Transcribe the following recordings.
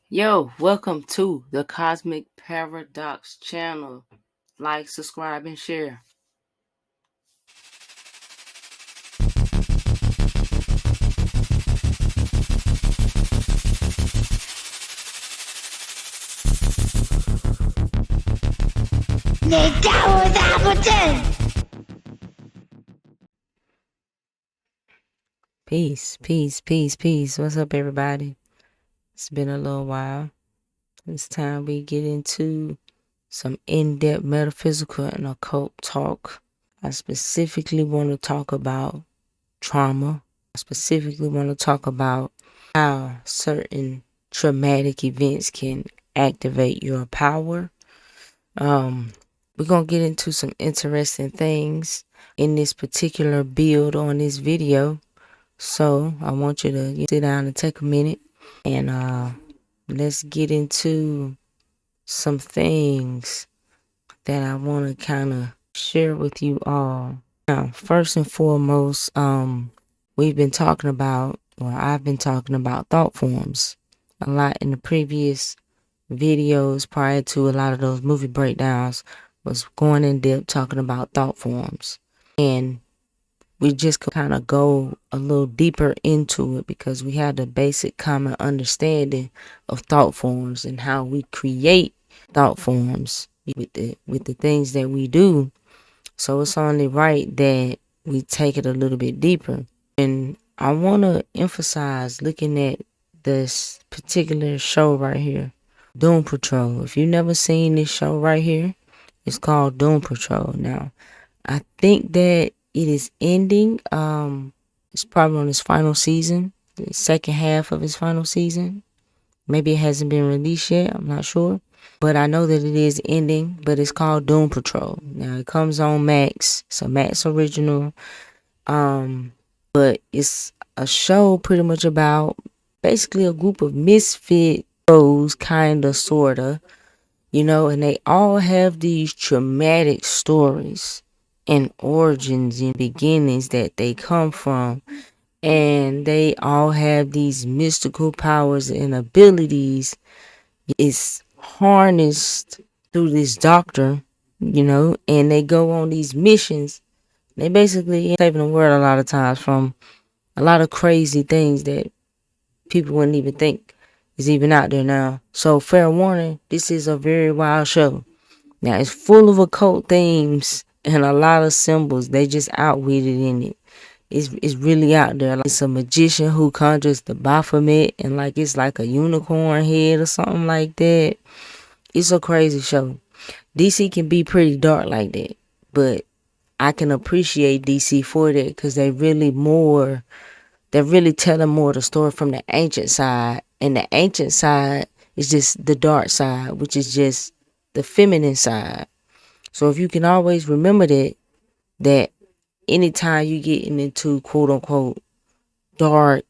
Yo, welcome to the Cosmic Paradox channel. Like, subscribe, and share. Peace, peace, peace, peace. What's up, everybody? It's been a little while. It's time we get into some in-depth metaphysical and occult talk. I specifically want to talk about trauma. I specifically want to talk about how certain traumatic events can activate your power. We're going to get into some interesting things in this particular build on this video. So I want you to sit down and take a minute and let's get into some things that I want to kind of share with you all. Now, first and foremost, we've been talking about, or I've been talking about thought forms a lot in the previous videos prior to a lot of those movie breakdowns. Was going in depth talking about thought forms, and we just kind of go a little deeper into it because we have the basic common understanding of thought forms and how we create thought forms with the things that we do. So it's only right that we take it a little bit deeper. And I want to emphasize looking at this particular show right here, Doom Patrol. If you've never seen this show right here, it's called Doom Patrol. Now, I think that it is ending. It's probably on its final season, the second half of its final season. Maybe it hasn't been released yet. I'm not sure. But I know that it is ending, but it's called Doom Patrol. Now, it comes on Max. It's a Max original. But it's a show pretty much about basically a group of misfit bros, kinda, sorta, and they all have these traumatic stories and origins and beginnings that they come from. And they all have these mystical powers and abilities. It's harnessed through this doctor, and they go on these missions. They basically saving the world a lot of times from a lot of crazy things that people wouldn't even think is even out there now. So fair warning, this is a very wild show. Now it's full of occult themes and a lot of symbols. They just outwitted in it. It's really out there. Like it's a magician who conjures the Baphomet and it's like a unicorn head or something like that. It's a crazy show. DC can be pretty dark like that, but I can appreciate DC for that because they're really telling more of the story from the ancient side. And the ancient side is just the dark side, which is just the feminine side. So if you can always remember that anytime you get into quote unquote dark,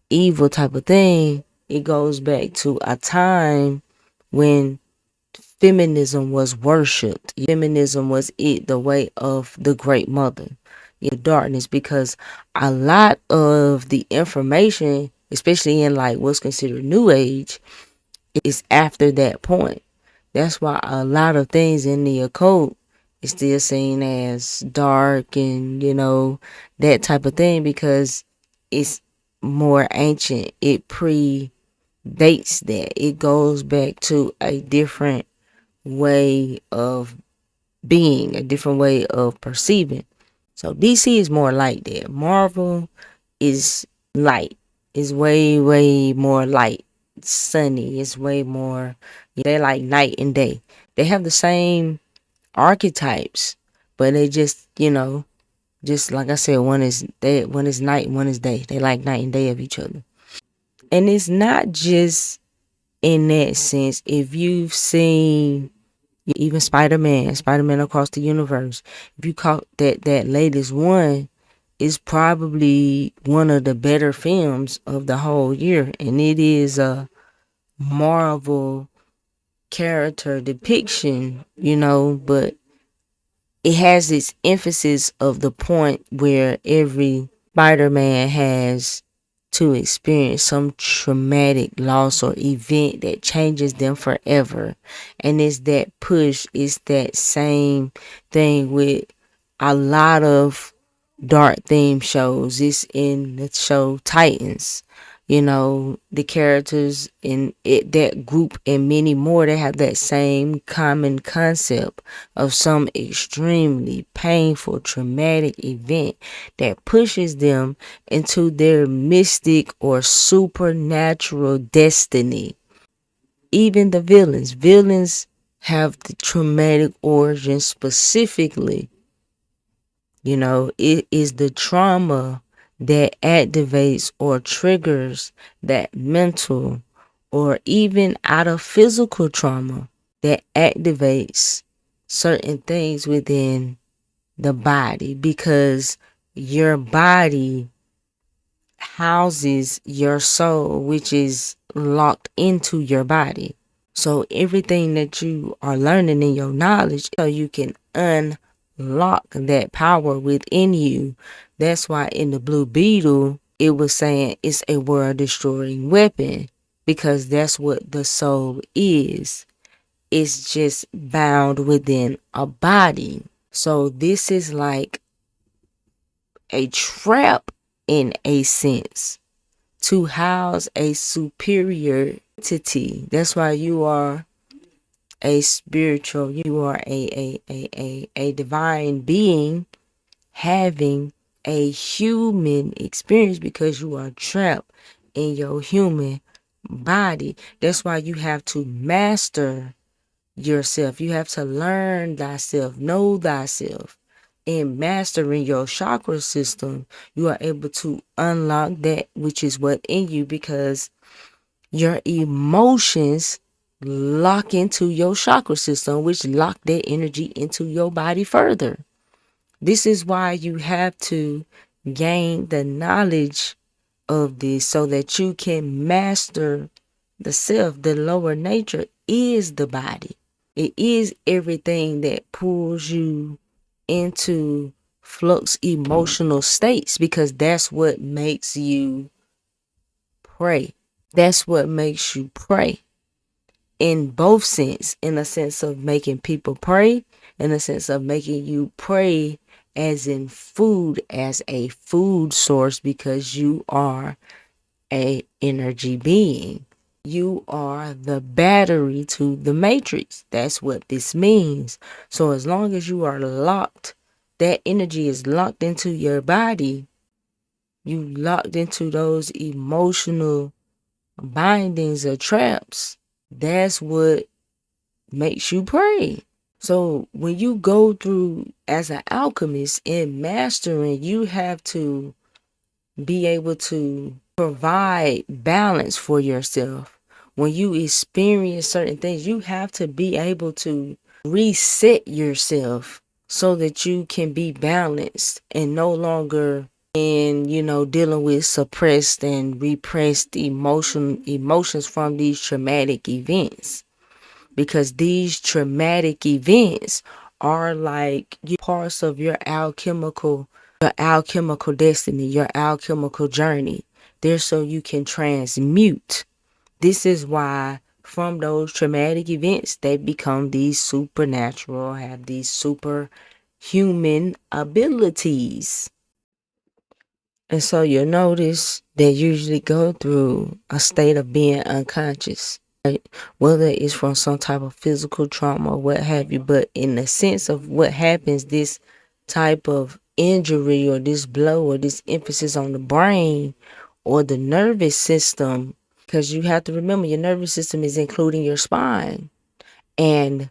evil type of thing, it goes back to a time when feminism was worshipped. Feminism was the way of the great mother in darkness, because a lot of the information, especially in what's considered new age, is after that point. That's why a lot of things in the occult is still seen as dark and that type of thing, because it's more ancient. It predates that. It goes back to a different way of being, a different way of perceiving. So DC is more like that. Marvel is light. It's way, way more light. It's sunny. It's way more. They're like night and day. They have the same archetypes, but they just, just like I said, one is day, one is night, one is day. They like night and day of each other. And it's not just in that sense. If you've seen even Spider-Man Across the Universe, if you caught that latest one, is probably one of the better films of the whole year. And it is a Marvel character depiction, but it has its emphasis of the point where every Spider-Man has to experience some traumatic loss or event that changes them forever. And it's that push, it's that same thing with a lot of dark theme shows. It's in the show Titans. You know, the characters in it, that group and many more, they have that same common concept of some extremely painful, traumatic event that pushes them into their mystic or supernatural destiny. Even the villains have the traumatic origin specifically. You know, it is the trauma that activates or triggers that mental or even out of physical trauma that activates certain things within the body, because your body houses your soul, which is locked into your body. So everything that you are learning in your knowledge, so you can unlock that power within you. That's why in the Blue Beetle, it was saying it's a world destroying weapon, because that's what the soul is. It's just bound within a body. So this is like a trap in a sense to house a superior entity. That's why you are a spiritual, you are a divine being having a human experience, because you are trapped in your human body. That's why you have to master yourself. You have to learn thyself, know thyself. In mastering your chakra system, you are able to unlock that which is within you, because your emotions lock into your chakra system, which lock that energy into your body further. This is why you have to gain the knowledge of this so that you can master the self. The lower nature is the body. It is everything that pulls you into flux emotional states, because that's what makes you pray. That's what makes you pray. In both sense, in a sense of making people pray, in a sense of making you pray as in food, as a food source, because you are a energy being. You are the battery to the matrix. That's what this means. So as long as you are locked, that energy is locked into your body, you locked into those emotional bindings or traps. That's what makes you pray. So when you go through as an alchemist in mastering, you have to be able to provide balance for yourself. When you experience certain things, you have to be able to reset yourself so that you can be balanced and no longer in, dealing with suppressed and repressed emotions from these traumatic events. Because these traumatic events are like parts of your alchemical destiny, your alchemical journey. They're so you can transmute. This is why from those traumatic events, they become these supernatural, have these superhuman abilities. And so you'll notice they usually go through a state of being unconscious, right? Whether it's from some type of physical trauma or what have you. But in the sense of what happens, this type of injury or this blow or this emphasis on the brain or the nervous system, because you have to remember your nervous system is including your spine. And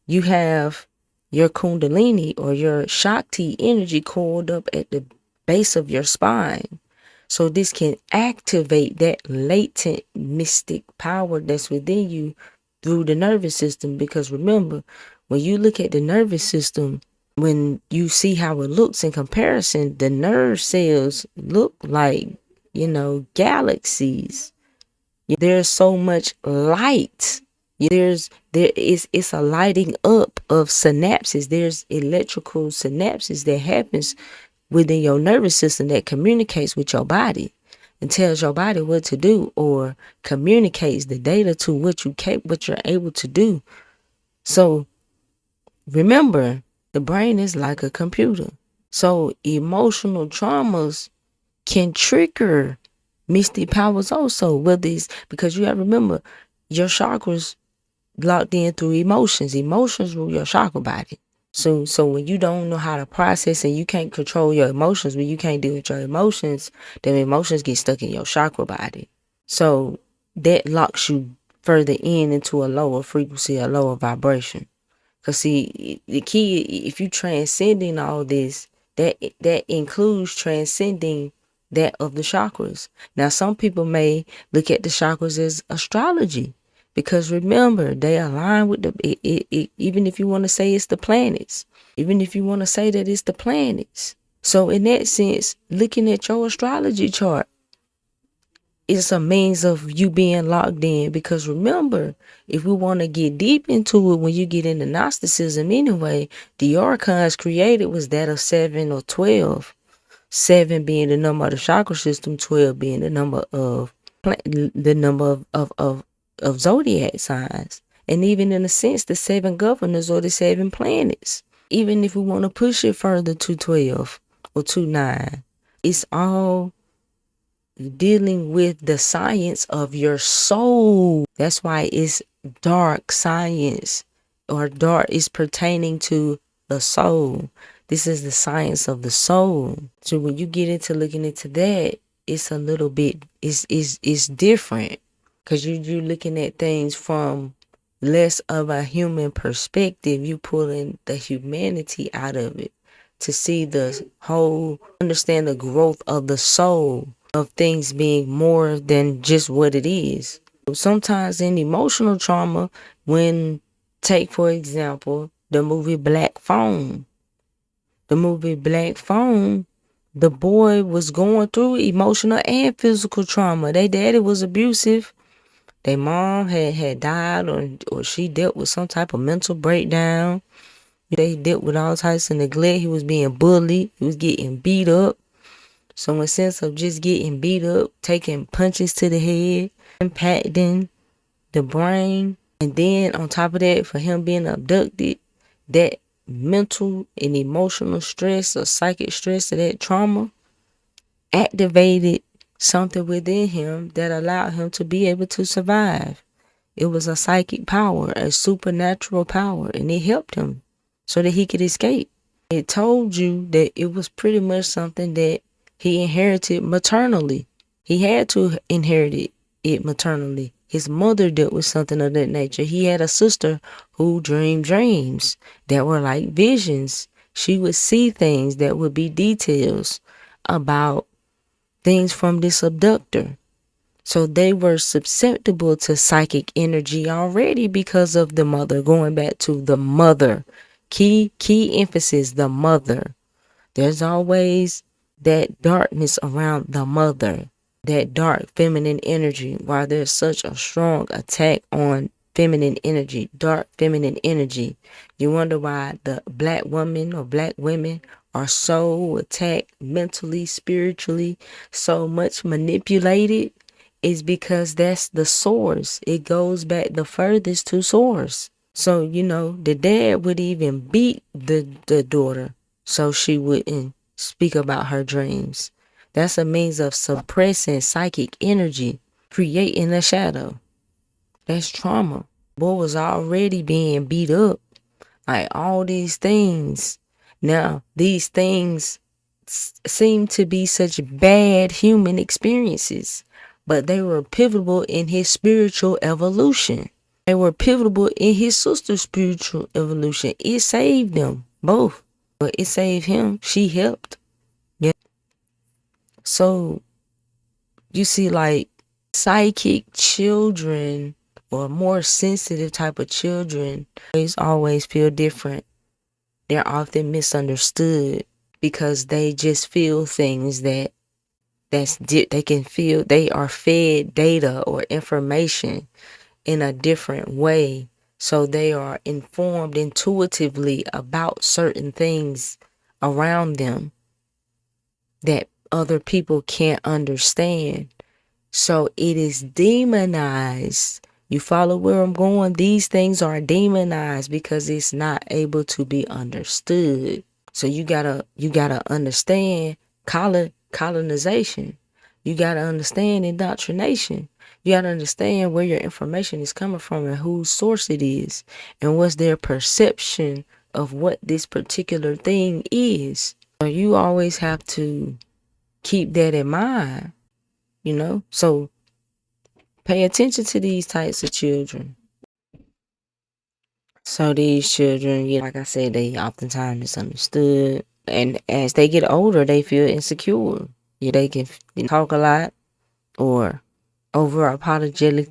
you have your kundalini or your Shakti energy coiled up at the base of your spine. So this can activate that latent mystic power that's within you through the nervous system. Because remember, when you look at the nervous system, when you see how it looks in comparison, the nerve cells look like, galaxies. There's so much light. It's a lighting up of synapses. There's electrical synapses that happens within your nervous system that communicates with your body. and tells your body what to do, or communicates the data to what you're able to do. So remember, the brain is like a computer. So emotional traumas can trigger mystic powers also, whether it's because you have to remember your chakras locked in through emotions. Emotions rule your chakra body. So when you don't know how to process and you can't control your emotions, when you can't deal with your emotions, then emotions get stuck in your chakra body. So that locks you further into a lower frequency, a lower vibration. Because see, the key, if you transcending all this, that includes transcending that of the chakras. Now, some people may look at the chakras as astrology, because remember, they align with even if you want to say it's the planets, even if you want to say that it's the planets. So in that sense, looking at your astrology chart, it's a means of you being locked in, because remember, if we want to get deep into it, when you get into Gnosticism anyway, the archons created was that of 7 or 12. 7 being the number of the chakra system, 12 being the number of of zodiac signs. And even in a sense, the 7 governors or the 7 planets. Even if we want to push it further to 12 or to 9, it's all dealing with the science of your soul. That's why it's dark science, or dark is pertaining to the soul. This is the science of the soul. So when you get into looking into that, it's a little bit, it's different, because you're looking at things from less of a human perspective. You pulling the humanity out of it to see the whole, understand the growth of the soul, of things being more than just what it is. Sometimes in emotional trauma, when, take for example, the movie Black Phone. The movie Black Phone, the boy was going through emotional and physical trauma. Their daddy was abusive. Their mom had died, or she dealt with some type of mental breakdown. They dealt with all types of neglect. He was being bullied. He was getting beat up. So in a sense of just getting beat up, taking punches to the head, impacting the brain. And then on top of that, for him being abducted, that mental and emotional stress or psychic stress of that trauma activated something within him that allowed him to be able to survive. It was a psychic power, a supernatural power, and it helped him so that he could escape. It told you that it was pretty much something that he inherited maternally. He had to inherit it maternally. His mother dealt with something of that nature. He had a sister who dreamed dreams that were like visions. She would see things that would be details about things from this abductor. So they were susceptible to psychic energy already because of the mother. Going back to the mother. Key emphasis, the mother. There's always that darkness around the mother, that dark feminine energy. Why there's such a strong attack on feminine energy, dark feminine energy. You wonder why the black woman or black women are so attacked mentally, spiritually, so much manipulated, is because that's the source. It goes back the furthest to source. So, the dad would even beat the daughter so she wouldn't speak about her dreams. That's a means of suppressing psychic energy, creating a shadow. That's trauma. Boy was already being beat up. Like all these things. Now, these things seem to be such bad human experiences, but they were pivotal in his spiritual evolution. They were pivotal in his sister's spiritual evolution. It saved them both, but it saved him. She helped. Yeah. So you see, like, psychic children or more sensitive type of children always feel different. They're often misunderstood because they just feel things they can feel. They are fed data or information in a different way. So they are informed intuitively about certain things around them that other people can't understand. So it is demonized. You follow where I'm going? These things are demonized because it's not able to be understood. So you gotta understand colonization. You gotta understand indoctrination. You gotta understand where your information is coming from and whose source it is and what's their perception of what this particular thing is. So you always have to keep that in mind, So pay attention to these types of children. So these children, like I said, they oftentimes misunderstood. And as they get older, they feel insecure. They can talk a lot or over apologetically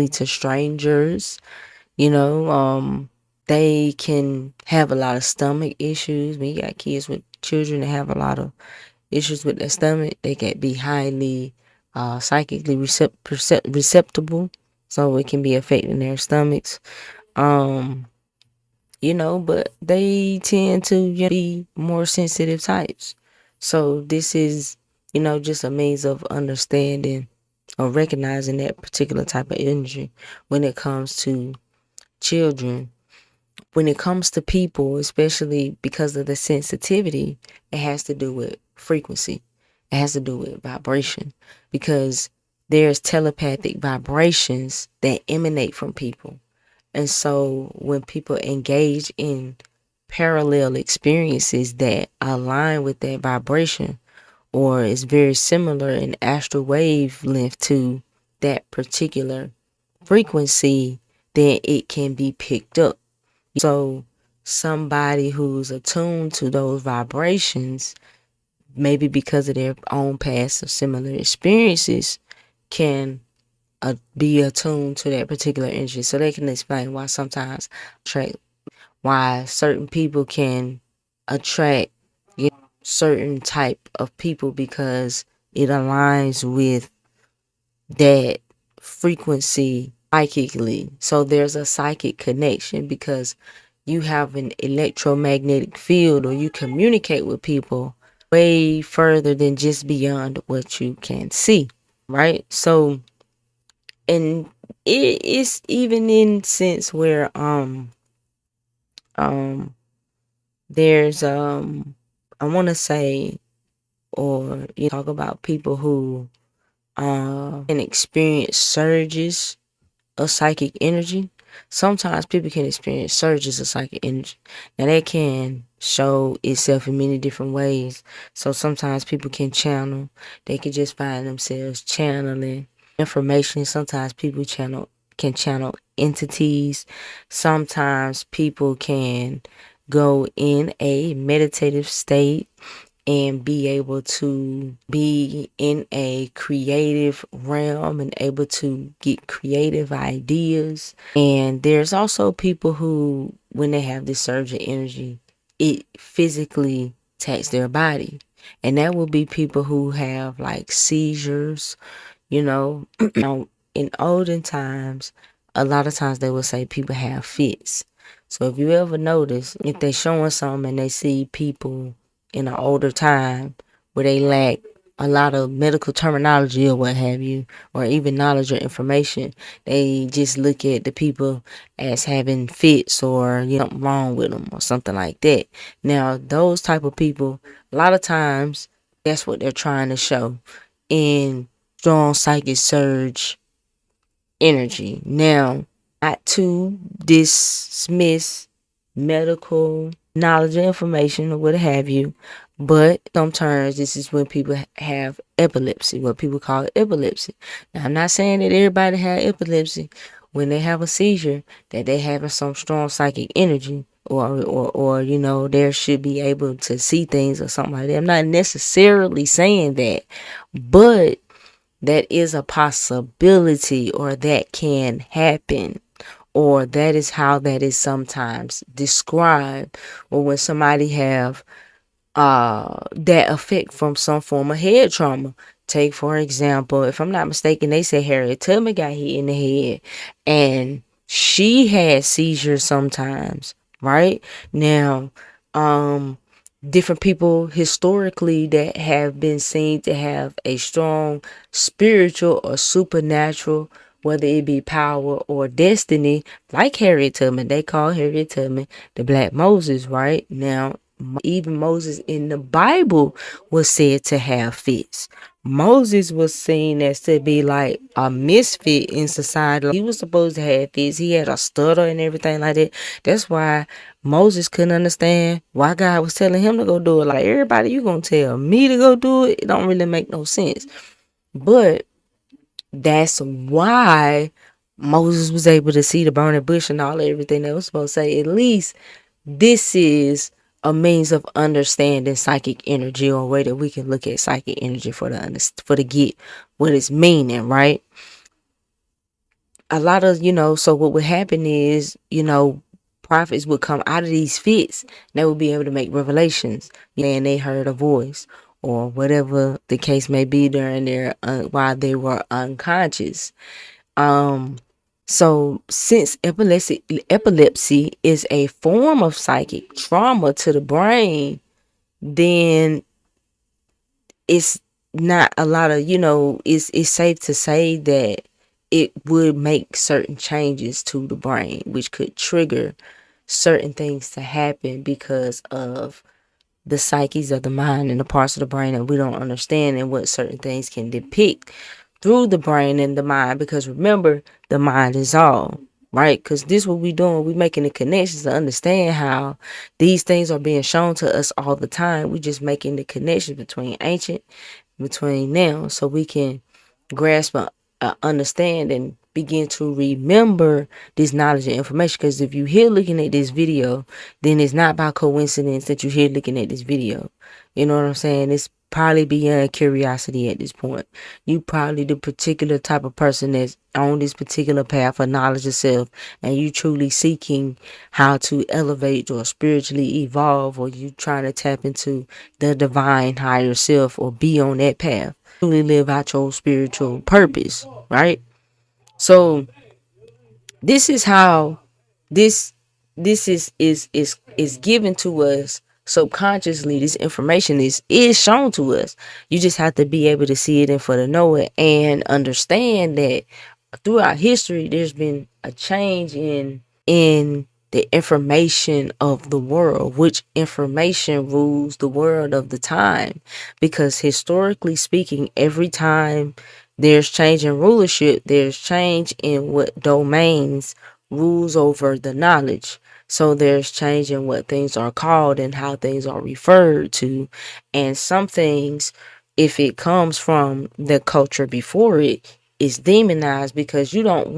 to strangers. They can have a lot of stomach issues. When you got kids with children that have a lot of issues with their stomach, they can be highly psychically receptible, so it can be affecting their stomachs. But they tend to be more sensitive types. So this is, just a means of understanding or recognizing that particular type of energy when it comes to children. When it comes to people, especially because of the sensitivity, it has to do with frequency. It has to do with vibration, because there's telepathic vibrations that emanate from people. And so when people engage in parallel experiences that align with that vibration or is very similar in astral wavelength to that particular frequency, then it can be picked up. So somebody who's attuned to those vibrations, maybe because of their own past or similar experiences, can be attuned to that particular energy. So they can explain why sometimes why certain people can attract certain type of people, because it aligns with that frequency psychically. So there's a psychic connection because you have an electromagnetic field, or you communicate with people way further than just beyond what you can see, right? So, and it's even in sense where there's I want to say, or talk about people who can experience surges of psychic energy. Sometimes people can experience surges of psychic energy. Now that can show itself in many different ways. So sometimes people can channel. They can just find themselves channeling information. Sometimes people can channel entities. Sometimes people can go in a meditative state and be able to be in a creative realm and able to get creative ideas. And there's also people who, when they have this surge of energy, it physically attacks their body. And that will be people who have like seizures, Now, in olden times, a lot of times they will say people have fits. So if you ever notice, if they're showing something and they see people in an older time where they lack a lot of medical terminology or what have you, or even knowledge or information, they just look at the people as having fits or something wrong with them or something like that. Now, those type of people, a lot of times, that's what they're trying to show in strong psychic surge energy. Now, not to dismiss medical knowledge or information or what have you, but sometimes this is when people have epilepsy, what people call epilepsy. Now, I'm not saying that everybody has epilepsy. When they have a seizure, that they having some strong psychic energy, or they should be able to see things or something like that. I'm not necessarily saying that, but that is a possibility, or that can happen, or that is how that is sometimes described. Or when somebody have that effect from some form of head trauma. Take, for example, if I'm not mistaken, they say Harriet Tubman got hit in the head and she had seizures sometimes, right? Now, different people historically that have been seen to have a strong spiritual or supernatural, whether it be power or destiny, like Harriet Tubman. They call Harriet Tubman the Black Moses, right? Now, even Moses in the Bible was said to have fits. Moses was seen as to be like a misfit in society. He was supposed to have fits. He had a stutter and everything like that. That's why Moses couldn't understand why God was telling him to go do it. Like, everybody, you gonna tell me to go do it? It don't really make no sense. But that's why Moses was able to see the burning bush and all everything that was supposed to say. At least this is a means of understanding psychic energy, or a way that we can look at psychic energy for to get what it's meaning, right? A lot of, so what would happen is, prophets would come out of these fits. They would be able to make revelations, and they heard a voice or whatever the case may be during their while they were unconscious. So since epilepsy is a form of psychic trauma to the brain, then it's not a lot of, it's safe to say that it would make certain changes to the brain, which could trigger certain things to happen because of the psyches of the mind and the parts of the brain that we don't understand, and what certain things can depict through the brain and the mind. Because remember, the mind is all, right? Because this what we doing, we making the connections to understand how these things are being shown to us all the time. We just making the connection between ancient, between now, so we can grasp understand and begin to remember this knowledge and information. Because if you here looking at this video, then it's not by coincidence that you're here looking at this video. You know what I'm saying? It's probably beyond curiosity at this point. You probably the particular type of person that's on this particular path of knowledge of self, and you truly seeking how to elevate or spiritually evolve, or you trying to tap into the divine higher self, or be on that path, truly live out your spiritual purpose, right? So this is how this is given to us subconsciously. This information is shown to us. You just have to be able to see it and for to know it, and understand that throughout history there's been a change in the information of the world, which information rules the world of the time. Because historically speaking, every time there's change in rulership, there's change in what domains rules over the knowledge. So there's change in what things are called and how things are referred to. And some things, if it comes from the culture before it, is demonized, because you don't